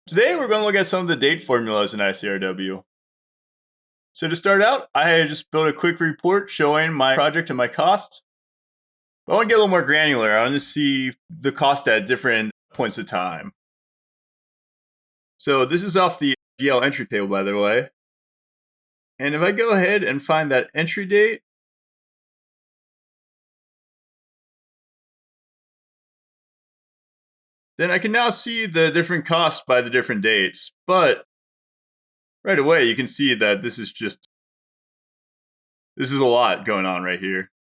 Today we're going to look at some of the date formulas in ICRW. So to start out, I just built a quick report showing my project and my costs. I want to get a little more granular. I want to see the cost at different points of time. So this is off the GL entry table, by the way. And if I go ahead and find that entry date, then I can now see the different costs by the different dates. But right away, you can see that this is a lot going on right here.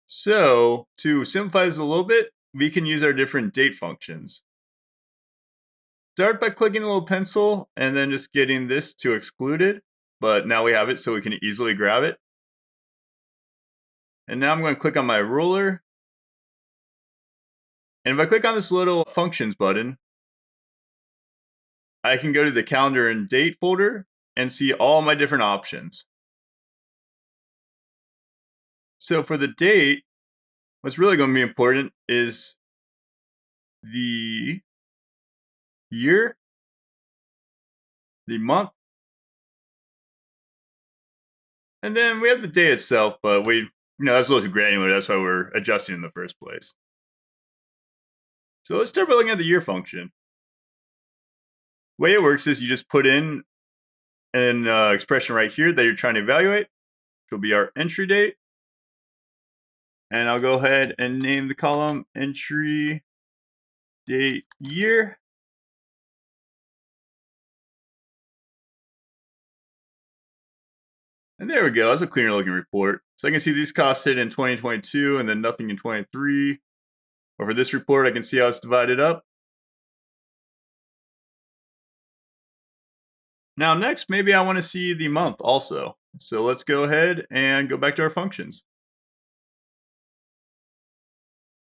So to simplify this a little bit, we can use our different date functions. Start by clicking a little pencil and then just getting this to excluded, but now we have it so we can easily grab it. And now I'm going to click on my ruler. And if I click on this little functions button, I can go to the calendar and date folder and see all my different options. So for the date, what's really going to be important is the year, the month, and then we have the day itself, but that's a little too granular. That's why we're adjusting in the first place. So let's start by looking at the year function. The way it works is you just put in an expression right here that you're trying to evaluate, which will be our entry date. And I'll go ahead and name the column entry date year. And there we go. That's a cleaner looking report. So I can see these costs hit in 2022 and then nothing in 23. Or for this report, I can see how it's divided up. Now next, maybe I want to see the month also. So let's go ahead and go back to our functions.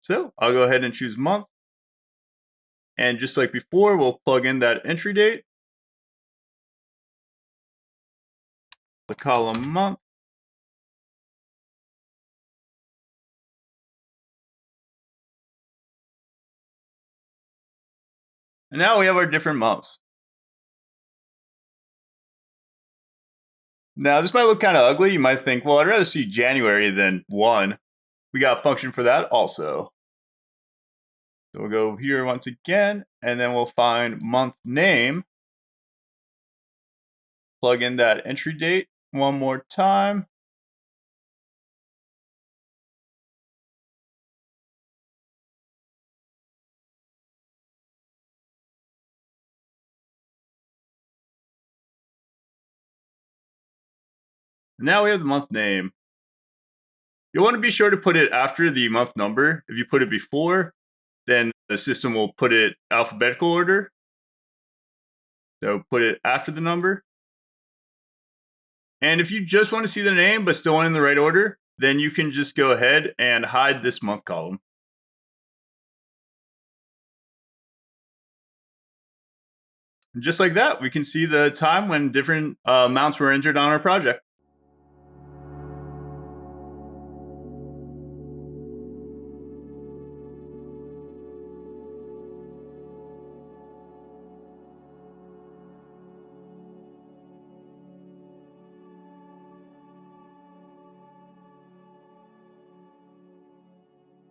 So I'll go ahead and choose month. And just like before, we'll plug in that entry date, the column month, and now we have our different months. Now this might look kind of ugly. You might think, well, I'd rather see January than 1. We got a function for that also. So we'll go here once again, and then we'll find month name, plug in that entry date one more time. Now we have the month name. You'll want to be sure to put it after the month number. If you put it before, then the system will put it alphabetical order. So put it after the number. And if you just want to see the name but still want it in the right order, then you can just go ahead and hide this month column. And just like that, we can see the time when different amounts were entered on our project.